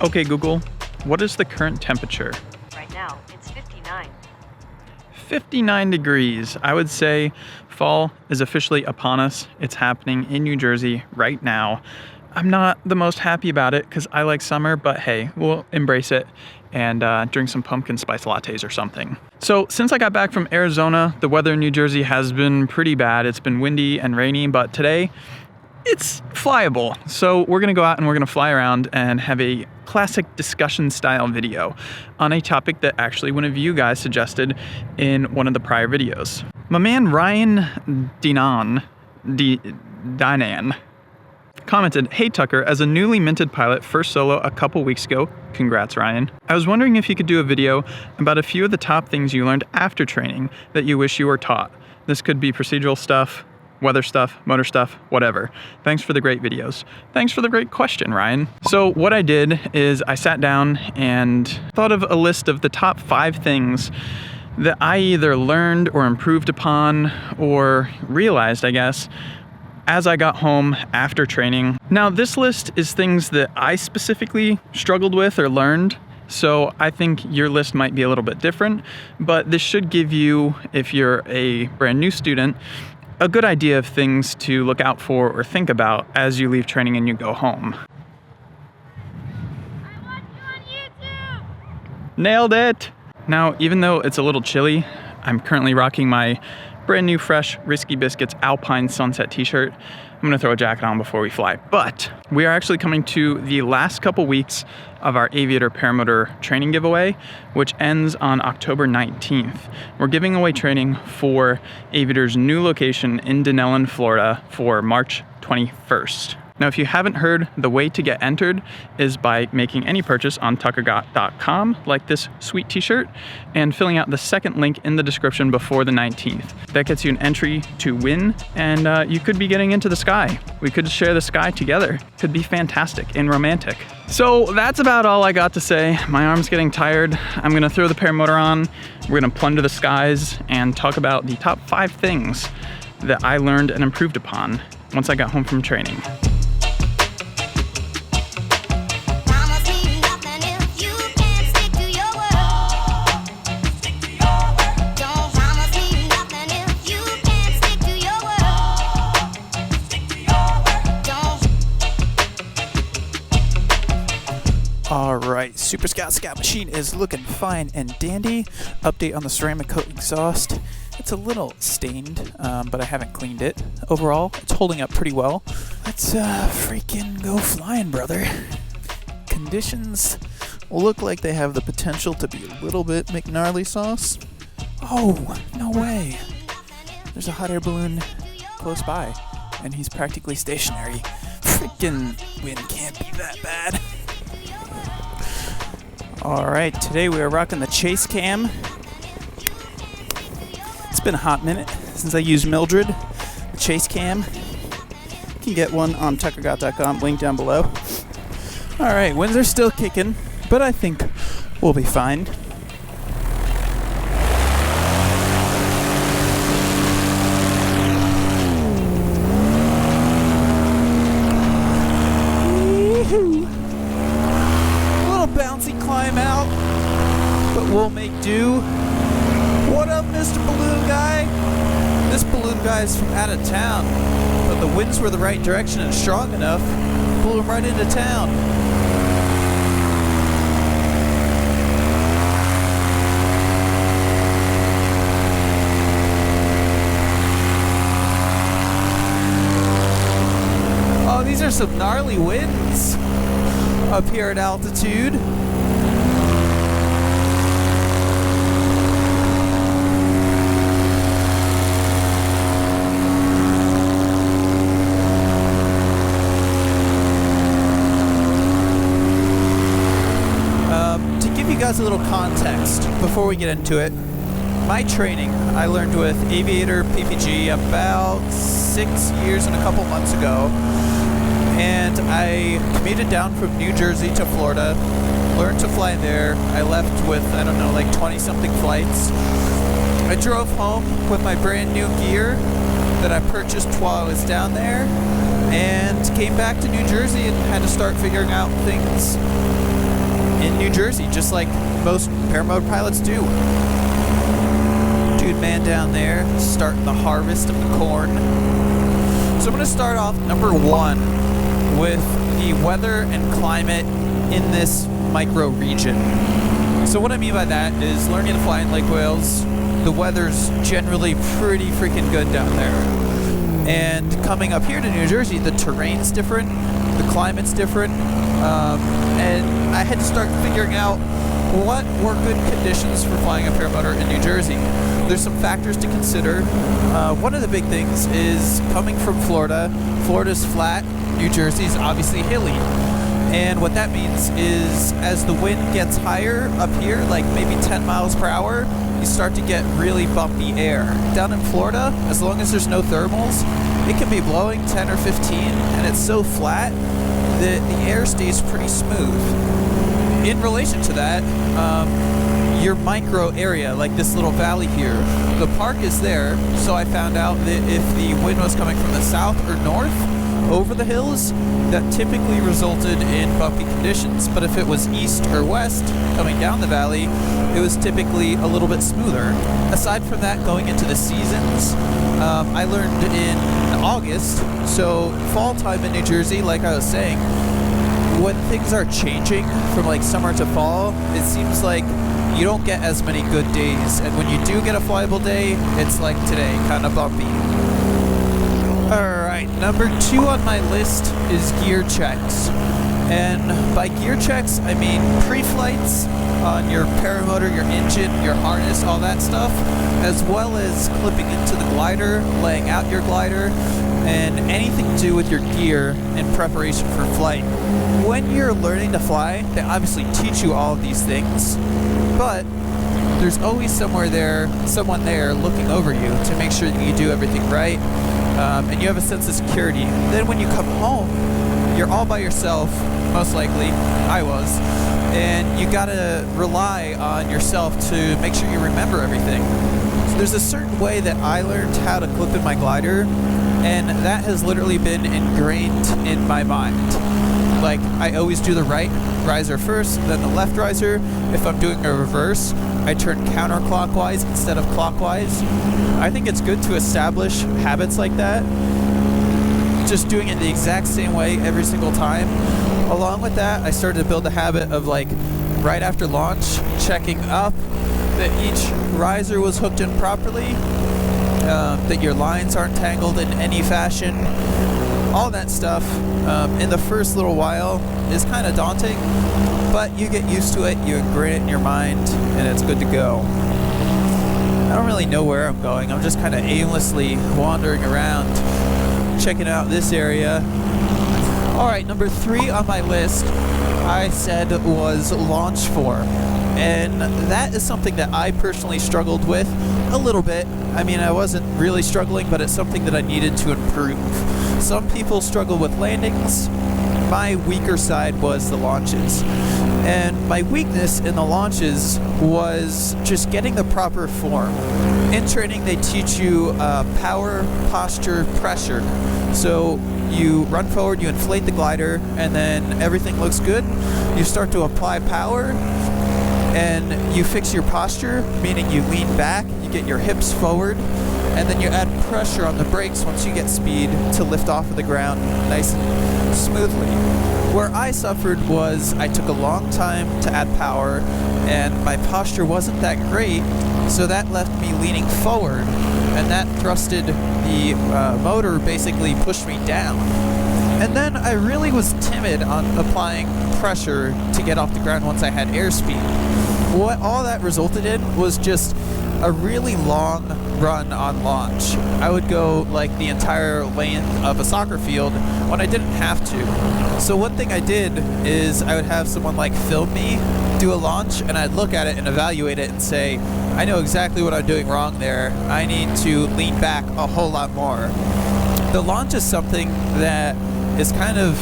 Okay, Google, what is the current temperature? Right now, it's 59. 59 degrees. I would say fall is officially upon us. It's happening in New Jersey right now. I'm not the most happy about it because I like summer, but hey, we'll embrace it and drink some pumpkin spice lattes or something. So since I got back from Arizona, the weather in New Jersey has been pretty bad. It's been windy and rainy, but today it's flyable. So we're gonna go out and we're gonna fly around and have a classic discussion style video on a topic that actually one of you guys suggested in one of the prior videos. My man Ryan Dinan commented, "Hey Tucker, as a newly minted pilot, first solo a couple weeks ago, congrats Ryan. I was wondering if you could do a video about a few of the top things you learned after training that you wish you were taught. This could be procedural stuff, weather stuff, motor stuff, whatever. Thanks for the great videos." Thanks for the great question, Ryan. So what I did is I sat down and thought of a list of the top 5 things that I either learned or improved upon or realized, I guess, as I got home after training. Now, this list is things that I specifically struggled with or learned, so I think your list might be a little bit different, but this should give you, if you're a brand new student, a good idea of things to look out for or think about as you leave training and you go home. I want you on YouTube! Nailed it! Now, even though it's a little chilly, I'm currently rocking my brand new fresh Risky Biscuits Alpine Sunset t-shirt. I'm gonna throw a jacket on before we fly. But we are actually coming to the last couple weeks of our Aviator Paramotor training giveaway, which ends on October 19th. We're giving away training for Aviator's new location in Denellen, Florida for March 21st. Now, if you haven't heard, the way to get entered is by making any purchase on tuckergott.com, like this sweet t-shirt, and filling out the second link in the description before the 19th. That gets you an entry to win, and you could be getting into the sky. We could share the sky together. Could be fantastic and romantic. So that's about all I got to say. My arm's getting tired. I'm gonna throw the paramotor on. We're gonna plunder the skies and talk about the top 5 things that I learned and improved upon once I got home from training. Alright, Super Scout Machine is looking fine and dandy. Update on the ceramic coat exhaust. It's a little stained, but I haven't cleaned it. Overall, it's holding up pretty well. Let's freaking go flying, brother. Conditions look like they have the potential to be a little bit McNarly sauce. Oh, no way. There's a hot air balloon close by, and he's practically stationary. Freaking wind can't be that bad. Alright, today we are rocking the Chase Cam. It's been a hot minute since I used Mildred, the Chase Cam. You can get one on tuckergott.com, link down below. Alright, winds are still kicking, but I think we'll be fine. Bouncy climb out, but we'll make do. What up, Mr. Balloon Guy? This balloon guy is from out of town, but the winds were the right direction and strong enough, blew him right into town. Oh, these are some gnarly winds up here at altitude. To give you guys a little context before we get into it, my training I learned with Aviator PPG about 6 years and a couple months ago. And I commuted down from New Jersey to Florida, learned to fly there. I left with, I don't know, like 20-something flights. I drove home with my brand new gear that I purchased while I was down there, and came back to New Jersey and had to start figuring out things in New Jersey, just like most paramode pilots do. Dude man down there starting the harvest of the corn. So I'm going to start off number 1 with the weather and climate in this micro region. So what I mean by that is learning to fly in Lake Wales, the weather's generally pretty freaking good down there. And coming up here to New Jersey, the terrain's different, the climate's different, and I had to start figuring out what were good conditions for flying a paramotor in New Jersey. There's some factors to consider. One of the big things is coming from Florida. Florida's flat, New Jersey's obviously hilly. And what that means is as the wind gets higher up here, like maybe 10 miles per hour, you start to get really bumpy air. Down in Florida, as long as there's no thermals, it can be blowing 10 or 15, and it's so flat that the air stays pretty smooth. In relation to that, your micro area, like this little valley here, the park is there, so I found out that if the wind was coming from the south or north over the hills, that typically resulted in bumpy conditions. But if it was east or west coming down the valley, it was typically a little bit smoother. Aside from that, going into the seasons, I learned in August, so fall time in New Jersey, like I was saying, when things are changing from like summer to fall, it seems like you don't get as many good days, and when you do get a flyable day, it's like today, kind of bumpy. Alright, number 2 on my list is gear checks. And by gear checks, I mean pre-flights on your paramotor, your engine, your harness, all that stuff, as well as clipping into the glider, laying out your glider, and anything to do with your gear in preparation for flight. When you're learning to fly, they obviously teach you all of these things, but there's always someone there looking over you to make sure that you do everything right, and you have a sense of security. Then when you come home, you're all by yourself, most likely, I was, and you gotta rely on yourself to make sure you remember everything. So there's a certain way that I learned how to clip in my glider, and that has literally been ingrained in my mind. Like, I always do the right riser first, then the left riser. If I'm doing a reverse, I turn counterclockwise instead of clockwise. I think it's good to establish habits like that. Just doing it the exact same way every single time. Along with that, I started to build a habit of, like, right after launch, checking up that each riser was hooked in properly, that your lines aren't tangled in any fashion. All that stuff in the first little while is kind of daunting, but you get used to it, you ingrain it in your mind, and it's good to go. I don't really know where I'm going. I'm just kind of aimlessly wandering around, checking out this area. Alright, number 3 on my list, I said was launch form. And that is something that I personally struggled with a little bit. I mean, I wasn't really struggling, but it's something that I needed to improve. Some people struggle with landings. My weaker side was the launches. And my weakness in the launches was just getting the proper form. In training, they teach you power, posture, pressure. So you run forward, you inflate the glider, and then everything looks good. You start to apply power, and you fix your posture, meaning you lean back, you get your hips forward, and then you add pressure on the brakes once you get speed to lift off of the ground nice and smoothly. Where I suffered was I took a long time to add power, and my posture wasn't that great, so that left me leaning forward, and that thrusted the motor, basically pushed me down. And then I really was timid on applying pressure to get off the ground once I had airspeed. What all that resulted in was just a really long run on launch. I would go like the entire length of a soccer field when I didn't have to. So one thing I did is I would have someone like film me do a launch, and I'd look at it and evaluate it and say, I know exactly what I'm doing wrong there. I need to lean back a whole lot more. The launch is something that is kind of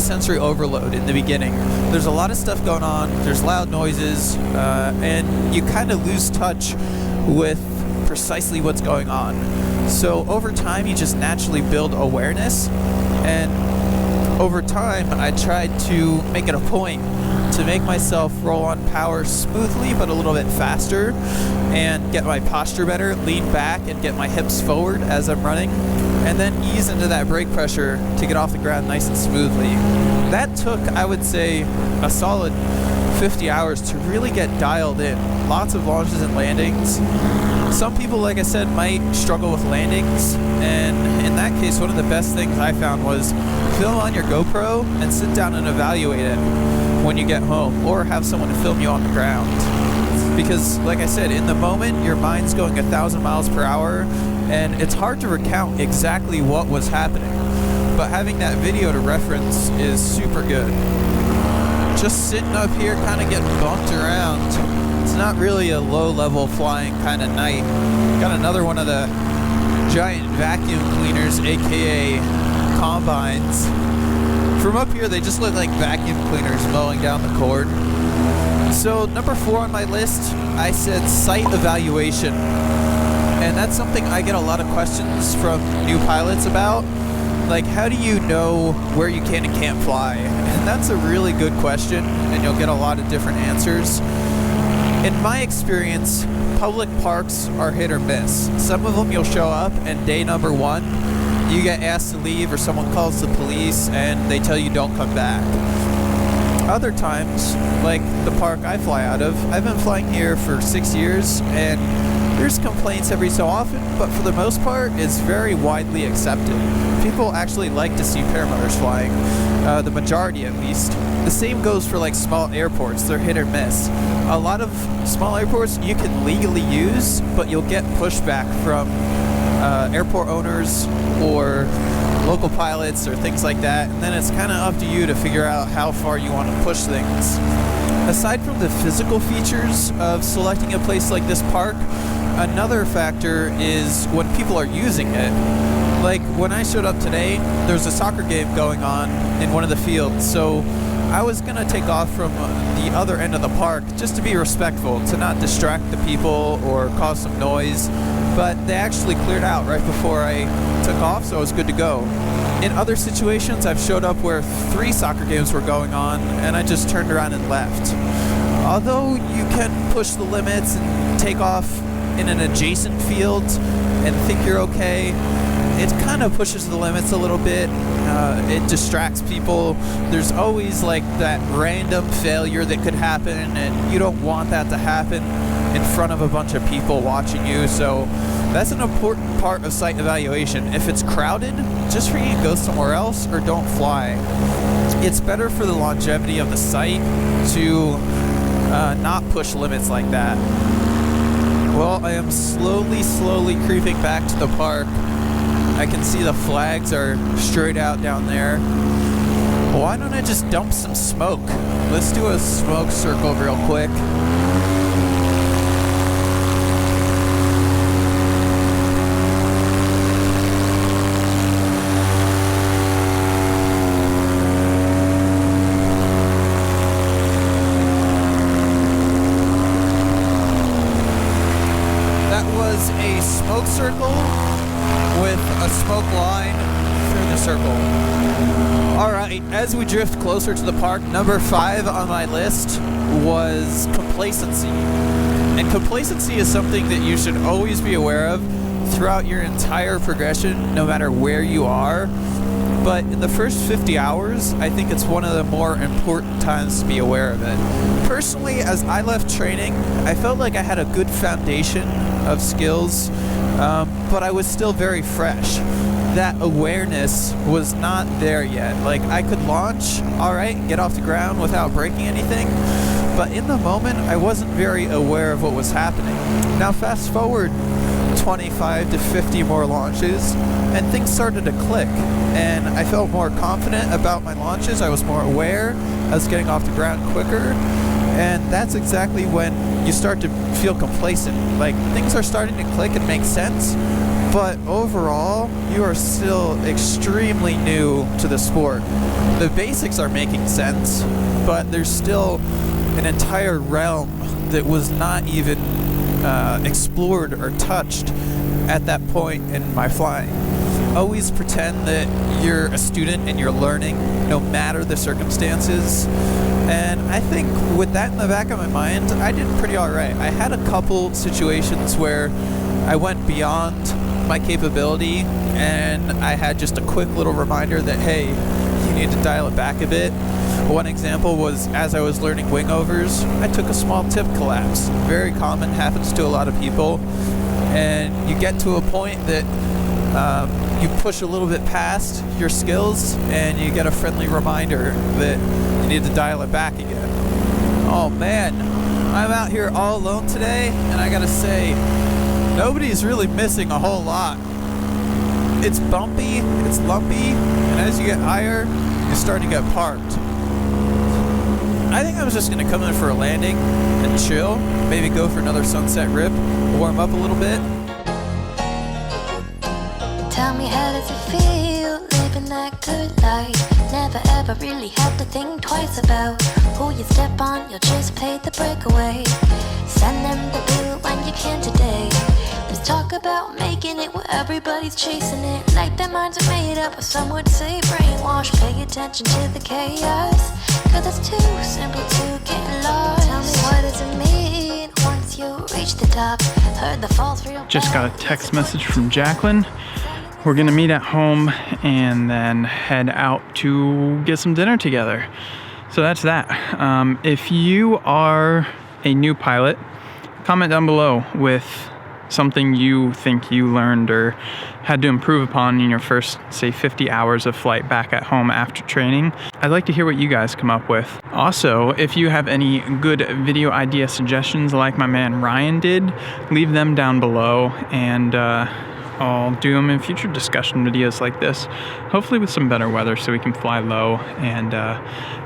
sensory overload in the beginning. There's a lot of stuff going on, there's loud noises, and you kind of lose touch with precisely what's going on. So over time, you just naturally build awareness, and Over time, I tried to make it a point to make myself roll on power smoothly but a little bit faster and get my posture better, lean back and get my hips forward as I'm running, and then ease into that brake pressure to get off the ground nice and smoothly. That took, I would say, a solid 50 hours to really get dialed in. Lots of launches and landings. Some people, like I said, might struggle with landings, and in that case, one of the best things I found was film on your GoPro and sit down and evaluate it when you get home, or have someone to film you on the ground. Because, like I said, in the moment, your mind's going 1,000 miles per hour, and it's hard to recount exactly what was happening. But having that video to reference is super good. Just sitting up here, kind of getting bumped around. It's not really a low-level flying kind of night. Got another one of the giant vacuum cleaners, aka combines. From up here, they just look like vacuum cleaners mowing down the cord. So number 4 on my list, I said site evaluation. And that's something I get a lot of questions from new pilots about. Like, how do you know where you can and can't fly? And that's a really good question, and you'll get a lot of different answers. In my experience, public parks are hit or miss. Some of them you'll show up, and day number 1, you get asked to leave, or someone calls the police and they tell you don't come back. Other times, like the park I fly out of, I've been flying here for 6 years, and there's complaints every so often, but for the most part, it's very widely accepted. People actually like to see paramotors flying, the majority at least. The same goes for like small airports, they're hit or miss. A lot of small airports you can legally use, but you'll get pushback from airport owners or local pilots or things like that, and then it's kind of up to you to figure out how far you want to push things. Aside from the physical features of selecting a place like this park, another factor is when people are using it. Like when I showed up today, there's a soccer game going on in one of the fields, so I was going to take off from the other end of the park just to be respectful, to not distract the people or cause some noise, but they actually cleared out right before I took off, so I was good to go. In other situations, I've showed up where 3 soccer games were going on, and I just turned around and left. Although you can push the limits and take off in an adjacent field and think you're okay, it kind of pushes the limits a little bit. It distracts people. There's always like that random failure that could happen, and you don't want that to happen in front of a bunch of people watching you. So that's an important part of site evaluation. If it's crowded, just for you to go somewhere else or don't fly. It's better for the longevity of the site to not push limits like that. Well, I am slowly creeping back to the park. I can see the flags are straight out down there. Why don't I just dump some smoke? Let's do a smoke circle real quick. That was a smoke circle with a smoke line through the circle. Alright, as we drift closer to the park, number 5 on my list was complacency. And complacency is something that you should always be aware of throughout your entire progression, no matter where you are. But in the first 50 hours, I think it's one of the more important times to be aware of it. Personally, as I left training, I felt like I had a good foundation of skills, but I was still very fresh. That awareness was not there yet. Like, I could launch, alright, get off the ground without breaking anything, but in the moment, I wasn't very aware of what was happening. Now fast forward 25 to 50 more launches, and things started to click, and I felt more confident about my launches. I was more aware. I was getting off the ground quicker, and that's exactly when you start to feel complacent. Like, things are starting to click and make sense, but overall, you are still extremely new to the sport. The basics are making sense, but there's still an entire realm that was not even explored or touched at that point in my flying. always pretend that you're a student and you're learning no matter the circumstances. And I think with that in the back of my mind, I did pretty alright. I had a couple situations where I went beyond my capability and I had just a quick little reminder that, hey, you need to dial it back a bit. One example was as I was learning wingovers, I took a small tip collapse. Very common, happens to a lot of people. And you get to a point that you push a little bit past your skills and you get a friendly reminder that you need to dial it back again. Oh man, I'm out here all alone today, and I gotta say, nobody's really missing a whole lot. It's bumpy, it's lumpy, and as you get higher, you start to get parked. I think I was just gonna come in for a landing and chill, maybe go for another sunset rip, warm up a little bit. Tell me, how does it feel living that good life? Never ever really have to think twice about who you step on, you'll just pay the breakaway. Send them the bill when you can today. There's talk about making it where everybody's chasing it, like their minds are made up, or some would say brainwashed. Pay attention to the chaos, cause it's too simple to get lost. Tell me, what does it mean once you reach the top? Heard the falls real. Just got a text message from Jacqueline. We're gonna meet at home and then head out to get some dinner together. So that's that. If you are a new pilot, comment down below with something you think you learned or had to improve upon in your first, say, 50 hours of flight back at home after training. I'd like to hear what you guys come up with. Also, if you have any good video idea suggestions like my man Ryan did, leave them down below, and I'll do them in future discussion videos like this, hopefully with some better weather so we can fly low and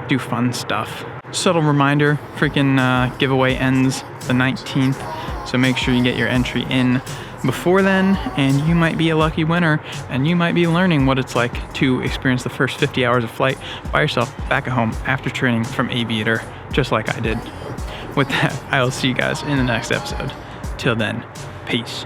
do fun stuff. Subtle reminder, freaking giveaway ends the 19th, so make sure you get your entry in before then, and you might be a lucky winner, and you might be learning what it's like to experience the first 50 hours of flight by yourself back at home after training from Aviator, just like I did. With that, I will see you guys in the next episode. Till then, peace.